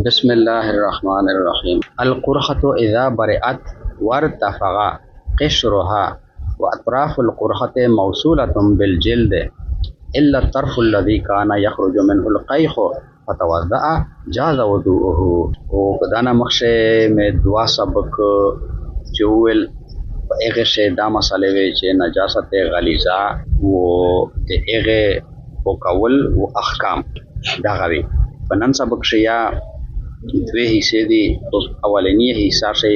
بسم الله الرحمن الرحيم. القرحة إذا برئت وارتفع قشرها وأطراف القرحة موصولة بالجلد إلا الطرف الذي كان يخرج منه القيح فتوضأ جاز وضوءه. وكدانا مخشي में दुआ सबक चूल एगे से दा मसाले विच नजासत गलीजा वो एगे وکول و احکام دغوی پنن سبق شیا دوی حصے دی اولنی حصہ سے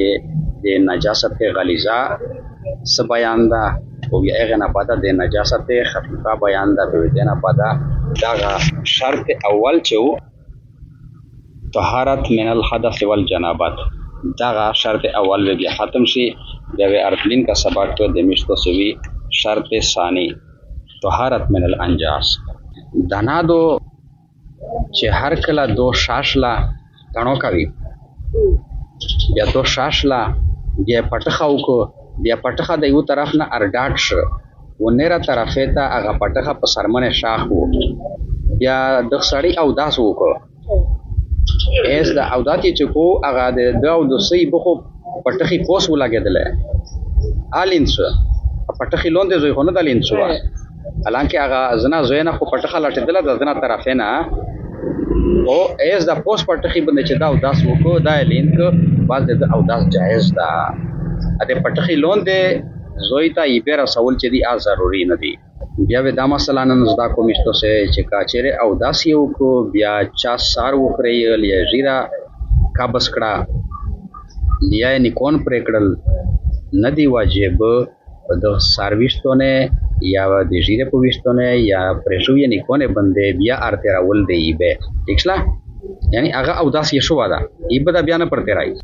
د نجاست غلیظہ س بیان دا او بیا هغه نه پاته د نجاست خفیفه بیان دا به دینه پاته دغه شرط اول چې طهارت من الحدث والجنابت دغه شرط اول بیا ختم شي د ارتلین کا سبق تو د مشتو سوی شرط ثانی طهارت من الانجاس دانا دو چې هر کله دو شاشلا تڼو کوي بیا دو شاشلا بیا پټخه وکړو بیا پټخه د یو طرف نه ارډاټ شو و نیره طرفې ته هغه پټخه په سرمنې شاخ و بیا د سړی اوداس وکړو ایس د اوداتې چې کو هغه د اودسۍ بخو پټخې پوس ولګېدلی آلین شو پټخې لوندې زوی خو نه د لین شو حالانکه هغه زنا زوینه خو پټخه لټېدله د زنا طرفې نه او ایس د پوس پټخې باندې چې دا اوداس وکړو دا یې لین بعض د اوداس جایز ده د پټخې لوندې زوی ته یې بیا رسول چې دی ضروري نه دی بیا به دا مسله نن زده کوم چې چې کا چیرې اوداس یې وکړو بیا چا سار وکړی یا ژیره قبض کړه یا یې نیکون پرې کړل نه دی واجب د سارویشتونه یا د ژیره په ویشتونه یا پرېښویې نیکونې باندې بیا ارتېرول د ایبه ٹھیک شله یعنی هغه اوداس یې شوه ده ایبه ده بیا نه پرتېرایي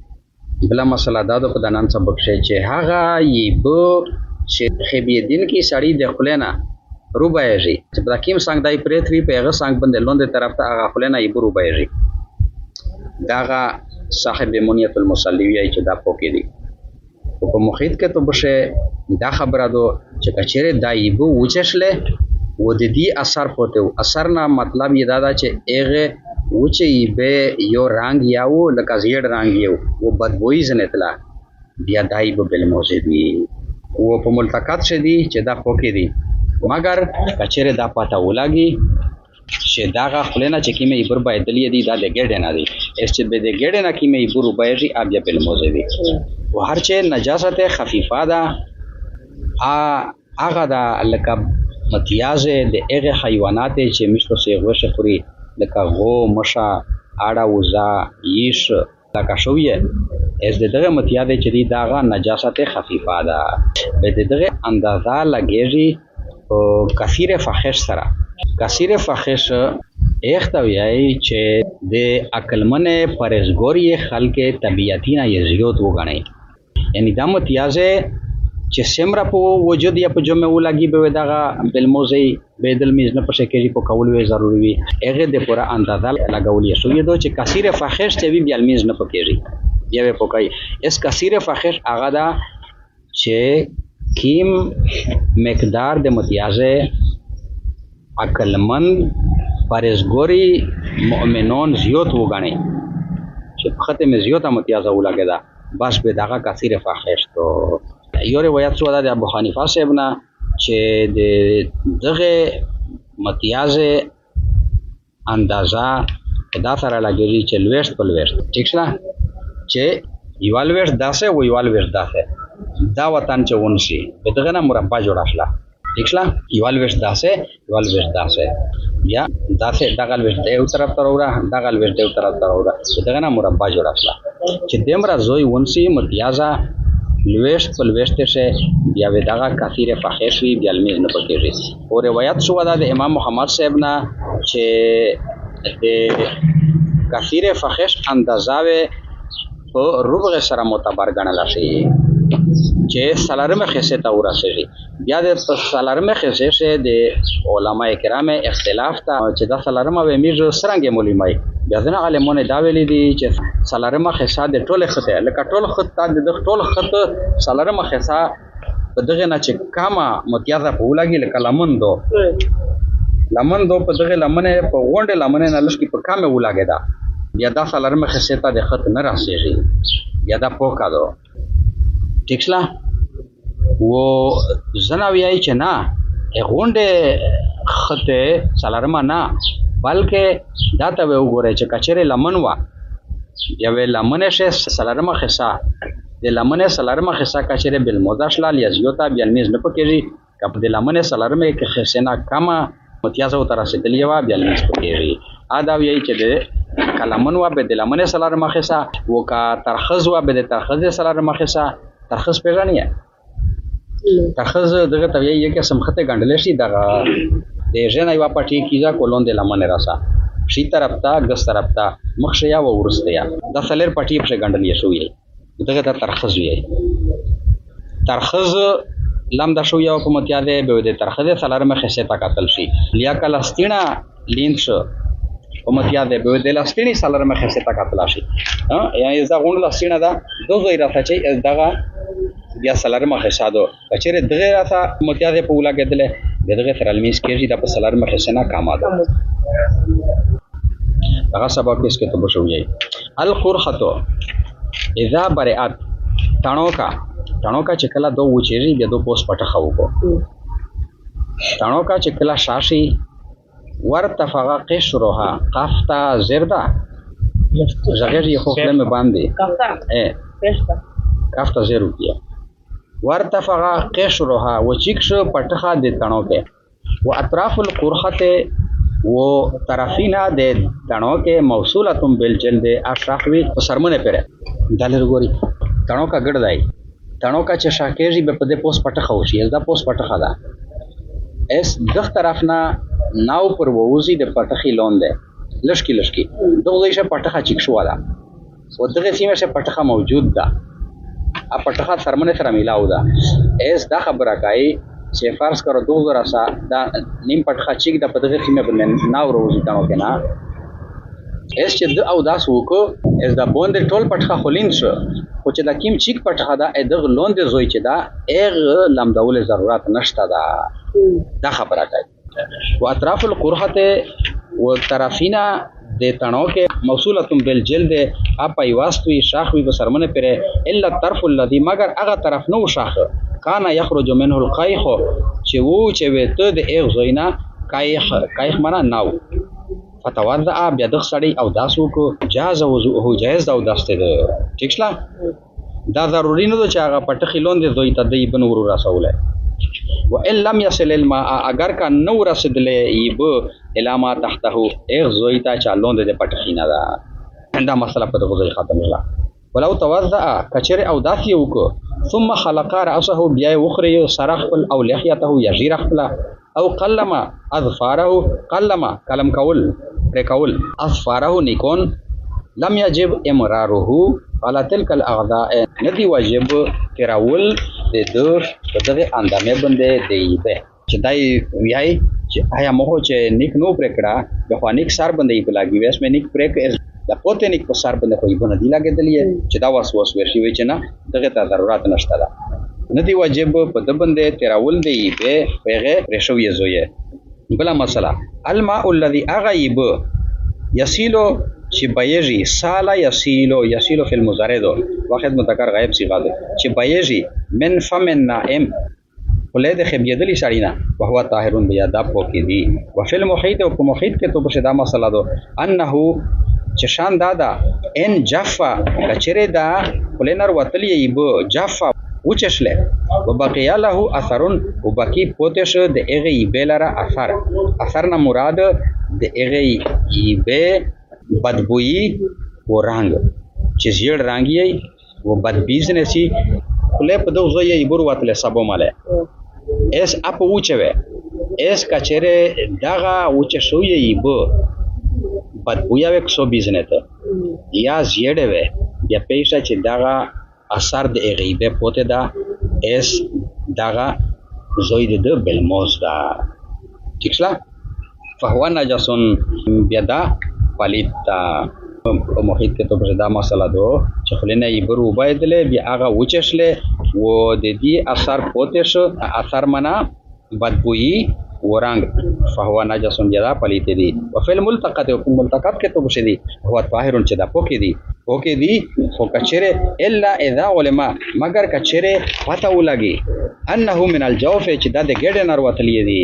بله مسله دا ده په د نن سبق شی چې هغه ایبه چې خیبیدین کې سړی د خولې نه روبایږي چې په دا کیم سانګ دای پرېت وي په هغه سانګ باندې لوندې طرف ته هغه خولې نه ایبه روبایږي دا هغه صاحب منیت المصلی وایي چې دا پوکې دي په محیط کې تو بشه دا خبره دو چې کچېره دا ایبو وچشله و د دې اثر پته اثر نه مطلب یې دا چې هغه وچې ایبه یو رنگ یاو لکه زیړ رنگ یو و بدبوئی زنتلا بیا دا ایبو بل موجود وي و په ملتقات شدي چې دا پوکې دي مگر کچېره دا پته ولاږي چې داغه خلنه چې کیمه ایبر بایدلی دی دا د ګډه نه دی اس چې به د ګډه نه کیمه ایبر وبایږي ابیا بل موجود وي و هر چې نجاست خفیفه ده هغه د لکه متیازه د هغه حیوانات چې مشتو سي غوښه خوري لکه غو مشه اړه وزا یش لکه شویه اس دغه متیازه چې دی داغه نجاست خفیفه ده به دغه اندازه لګیږي او کثیر فحش سره کثیر فحش اختویای چې د عقلمن پرهیزګوري خلک طبيعتي نه یزیوت وګڼي یعنی دا متیازه چې سمره په وجود یا په جمع ولګي به دغه بلموزي بدل میز نه پښه کېږي په کول وی ضروري وي هغه د پوره اندازه لګولې شو یو چې کثیر فحش چې وی بل میز نه پکېږي بیا به پکای اس کثیر فحش هغه دا چې کیم مقدار د متیازه عقلمند پرهیزګوري مؤمنون زیوت وګڼي چې په ختمه زیوت متیازه ولګیدا بس به دغه کثیر فحش تو یو روایت شو د ابو حنیفه صاحب نه چې د دغه متیازه اندازه دا سره لګیږي چې لويشت په لويشت ٹھیک شله چې یوالويشت داسه و یوالويشت داسه دا وطن چې ونشي به دغه نه مربع جوړ شله ٹھیک شله یوالويشت داسه یا داسه دغه لويشت د یو طرف ته وره دغه لويشت د یو طرف ته وره دغه نه مربع جوړ شله چې دمر زوی ونشي متیازه لويشت په لويشت شه بیا و دغه کثیر فحش وی بیا المیز نه پکېږي او روایت شو دا د امام محمد صاحب نه چې د کثیر فحش اندازه په ربع سره معتبر ګڼل شي چې سلارمه خصه ته ورسېږي بیا د سلارمه خصه شه د علما کرام اختلاف ته چې د سلارمه و میز سرنګ مولمای بیا ځنه علمونه دا ویلي دي چې سلارمه خصه د ټوله خطه لکه ټول خطه د ټول خط سلارمه خصه په دغه نه چې کاما متیازه په ولګي لکه لمندو په دغه لمنه په غونډه لمنه نه لشکې په کامه ولګیدا بیا دا څلورمه حصې ته د خط نه رسېږي، بیا دا پوکه ده. ټیک شله. و ځنه وایي چې نه غونډې خطې څلورمه نه، بلکې دا ته وګورئ چې کچېرې لمن وه، یوې لمنې شی څلورمه حصه، د لمنې څلورمه حصه کچېرې بالموضع شله لیازیو ته بیا لمونځ نه پکېږي. که په د لمنې څلورمې حصې نه کمه متیازو ته رسېدلې وه بیا لمونځ پکېږي. دا وایي چې د که لمن وه به د لمنې څلورمه حصه، و که ترخز وه به د ترخزې څلورمه حصه. ترخز پېژنئ؟ ترخز دغه ته وایي یو قسم خطې ګنډلی شي، دغه د ژۍ نه یوه پټې کیږه کولون د لمنې راسه ښي طرف ته ګس طرف ته مخ شیا و وروسته یا دا څلور پټې پسې ګنډلې شوي دغه ته ترخز وایي. ترخز لمده شوی او په متیا دی به د ترخزې څلورمه حصې ته کتل شي. یا که لستیڼه لیند شو په متیا دی به د لستیڼې څلورمه حصې ته کتلی شي. یعنې دا غونډه لستیڼه ده دغه یې راته چې دغه بیا څلورمه حصه ده. که چېرې دغې راته متیا دی په ولګېدلی د دغې سره لمونځ کېږي، دا په څلورمه حصې نه کمه ده. دغه سبب کې اسکې ته به شوی القرحة اذا برئت تڼوکه چې کله دو وچېږي بیا دو پوس پټخه وکړو. تڼوکه چې کله شاشي ورتفع قشرها قفتا زرده زغیر یې خو خله مې باندې کفتا زیرو کیا ورتفع قشرها وچیک شو پټخه د تڼوکه و اطراف القرحة و طرفینا د تڼوکه موصولتم بالجلد اشرحوی سرمنه پره دلر ګوري تڼوکه ګډ دی. تڼوکه چې شاکېږي به په دې پوس پټخه وشي، دا پوس پټخه ده. اس دغ طرف نه ناو پر ووزي د پټخې لون دی لشکي دغه ځای شه پټخه چیک شوه ده و دغې سیمې شه پټخه موجود ده، پټخه سرمنې سره میلاو ده. اس دا خبره کوي چې فرض کړو دغه راسه دا نیم پټخه چیک ده په دغې سیمې باندې ناو روزي تڼوکې نه. اس چې د او داس وکړو اس دا بوندې ټول پټخه خولین شو، خو چې دا کیم چیک پټخه ده دغه لوندې زوی چې ده هغه لمدولې ضرورت نشته ده. دا خبره کوي. و اطراف القرحة و طرفینا د تڼوکې موصولتم بالجلد پیوستوي شاخوي په سرمنه پرې الا الطرف الذي مگر هغه طرف نو شاخ کان یخرج منه القیح چې وو چې وته د هغه زوینا قیح معنا ناو. فتوضع بیا دغه سړی او داس وکړو جاز وضوءه جایز ده او داسته ده. ټیک شله. دا ضروري نه ده چې هغه پټخې لوندې زوی ته دی به نور رسولی. و ان لم يصل الماء اگر کا نو رسدلې یب الا ما تحته اغ زوی ته چا لوند د پټخې نه ده. دا مسله په دغه ځای ختم شوه. ولو توضع کچره او داسې وکړو ثم خلق راسه بیا وخري سرخ او لحيته يجير خپل او قلم اظفاره قلم کول رکول اظفاره نیکون لم يجب امراره على تلك الاعضاء ندی واجب تراول د دغه اندامه باندې دی به چې دای ویای چې آیا مخ چې نیک نو پرکړه د خوانیک سر باندې په لاګي ویس مې نیک پرک د پوتې نیک په سر باندې خو یې باندې لاګېدلې چې دا وسوس ورشي وي چې نه دغه ته ضرورت نشته ده. ندی واجب په د باندې تراول دی به پیغه رشو یې زوی. بلا مسله الماء الذي اغيب يسيلو چې بایجی سالا یسیلو فی المضارع دو واحد مذکر غایب صیغه ده چې بایجی من فم النائم ولید خبیدلی سړینا وهو طاهرون بیا دا پوکې دی. وفي المحيط او په محیط کې تو په دا مسله ده انه چې شان دادا ان جفا کچره دا ولنر وتلی یبو جفا وچشله وبقي له اثر وبقي پوتش د اغه یبلره اثر نه مراد د اغه یبه بدبوئی و رنگ چې زیړ رنگي و بدبیز نسی خله په دغه ځای یې بور وتل سبو ماله اس اپ وچوي اس کچره دغه وچ شوی یې بو بدبوئی و 120 نته یا زیړ و یا پېښه چې دغه اثر د غیبه پوته دا اس دغه زوی د بلموز دا. ٹھیک شلا. فهو نجسن بيدا پلیتا محیط کې تو دا مسله دو چې خلینه یې برو بایدلې بیا هغه وچشله و د دې اثر پوتې شو. اثر معنا بدبوئی ورنگ فهو نجس بیا پلیت دی وفي الملتقط او ملتقط کې تو بشدي هو طاهر چې دا پوکې دی خو کچره الا اذا علما مگر کچره پته ولګي انه من الجوف چې دا د ګډ نر وتلی دی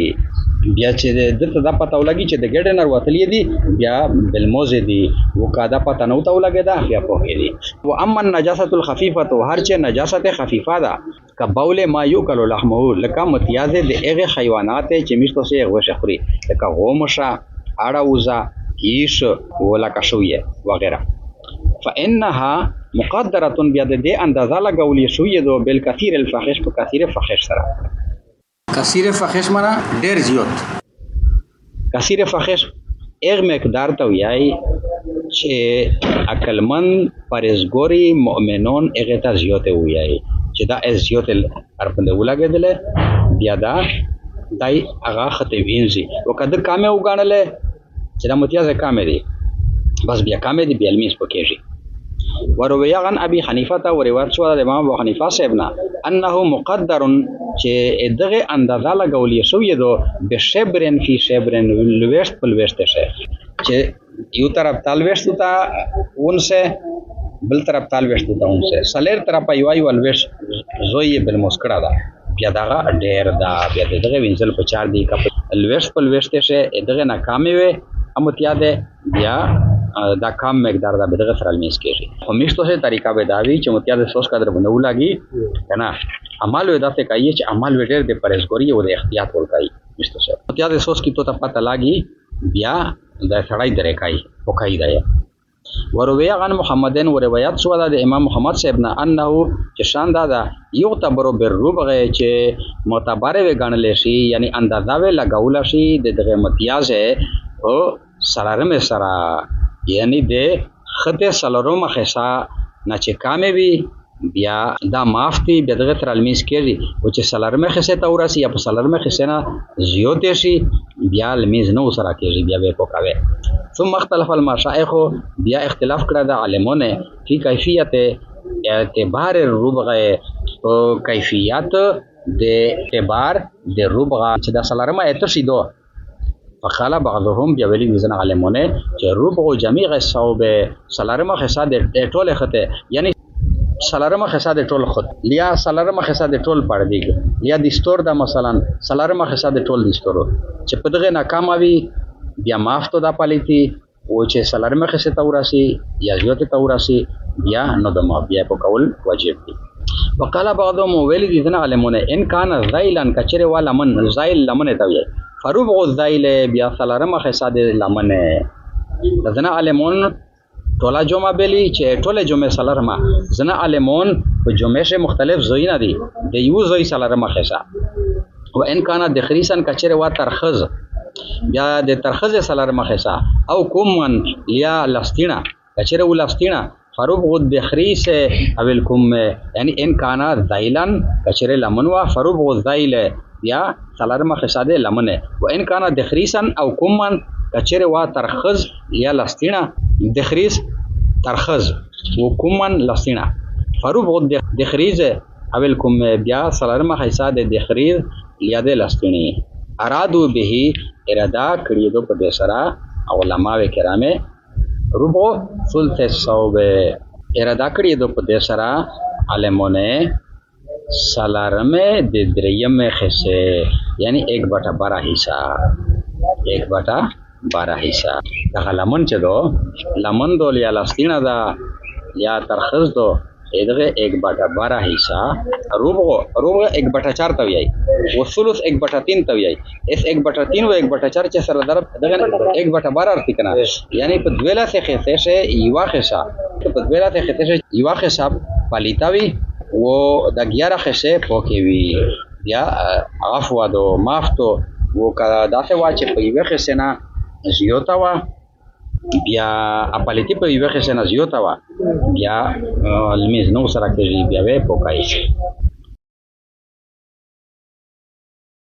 بیا چې دته دا پته ولګي چې د ګډ نر وتلی دی بیا بالموز دی وکادا پته نو ته ولګي دا بیا پوکې دی و اما النجاسه الخفيفه هر چې نجاست خفیفه ده کبول ما یوکل لحمه لکه متیاز د هغه حیوانات چې مشتو سي غوښه خوري لکه غومشه اړه وزه کیش ولکه شویه وغیرہ فانها مقدره بیا د دې اندازه لګولې شوې دو بل کثیر الفحش په کثیر فحش سره کثیر فحش معنا ډیر زیات کثیر فحش ایک مقدار ته وایي چې عقلمن پرهیزګوري مؤمنون هغه ته زیات وایي چې دا زیات ارپنده ولګیدل بیا دا دای هغه خطه وینځي وکړه کامه وګڼل چې دا متیازه کامه دي بس بیا کامه دي بیا المیس پکېږي وروي عن ابي حنيفه وروایت شو د امام ابو حنیفه صاحبنا انه مقدر چې دغه اندازه لګولې شوې دو بشبرن فی شبرن لويشت په لويشت شه چې یو طرف تالويشت تا اونسه بل طرف تالويشت تا اونسه سلیر طرف یوای ولويش زوی بل مسکړه دا بیا دا ډیر دا بیا دغه وینځل په 4 دی کپ لويشت په لويشت شه دغه ناکامه وي امتیاده بیا دا کم مقدار دا بدغه سره المیس کېږي خو میشتو سه طریقہ به داوی چې متیاده سوس قدر بنو لاګي کنه عمل ودا ته کوي چې عمل وډر د پرهیزګوري او د احتیاط ورکای میشتو سه متیاده سوس کی تو ته پته لاګي بیا دا سړی درې کوي او کوي دا وروي عن محمدن وروایت شو د امام محمد صاحب نه انه چې شان دا یو تبرو بالربغه چې معتبر وي غنل شي یعنی اندازه وی لګول شي د متیازه او سلارم سره یعنی د خطه سلارم خصا نه چې کامه وی بیا دا مافتی بیا دغه تر المیس کېږي او چې سلارم خصه ته ورسي یا په سلارم خصه نه زیاتې شي بیا المیز نو سره کېږي بیا به پوکاوي ثم اختلف المشایخ بیا اختلاف کړه د عالمونه فی کیفیت اعتبار الربغه او کیفیت د اعتبار د ربغه چې د سلارم ایت شي دو فقال بعضهم بیا ویلی ځنه عالمونه چې ربع جميع الصوب سلارم خصه د ټول خطه یعنی سلارم خصه د ټول خط لیا سلارم خصه د ټول پړ دی یا د ستور د مثلا سلارم خصه د ټول د ستورو چې په دغه ناکاموي بیا مافتو د پالیتی او چې سلارم خصه توراسي یا زیات توراسي بیا نو د ما بیا په کول واجب دي وقال بعضهم ویلی ځنه عالمونه ان کان زایلن کچره والا من زایل لمن ته وي فروبغ الزایل بیا سلارم خصه د لمنه ځنه عالمون ټولا جمعه بلی چې ټوله جمعه سلارم ځنه عالمون په جمعه شه مختلف زوینه دي د یو زوی سلارم خصه و ان کان دخریسن کچره وا ترخز بیا د ترخز سلارم خصه او کومن لیا لستینا کچره ولستینا فروبغ الدخریس او الکم یعنی ان کان زایلن کچره لمنوا فروبغ الزایل یا سلارم خصاده لمنه و ان کان دخریسن او کومن کچره وا ترخز یا لستینا دخریس ترخز و کومن لستینا فروبغ دخریز او الکم بیا سلارم خصاده دخریز یا د لستینی ارادو به اراده کړی دو په سرا علماء کرامه ربع ثلث الصوب اراده کړی دو په سرا علمونه سلارمه د دریم خصه یعنی 1/12 حصہ 1/12 حصہ دا لمن چې دو لمن دو یا لستینا دا یا ترخص دو ادغه 1/12 حصہ ربع 1/4 ته وی او ثلث 1/3 ته وی اس 1/3 و 1/4 چې سره ضرب دغه 1/12 ارتی کنه یعنی په دویلا سے خصه شه یوا خصه په دویلا سے خصه شه یوا خصه پالیتاوی و د 11 خصه پوکې وی یا عفو دو مافتو و کدا داسه وا چې په یو خصه نه زیوتا وا بیا اپالیتی په یو خصه نه زیوتا وا بیا المیز نو سره کېږي بیا به پوکای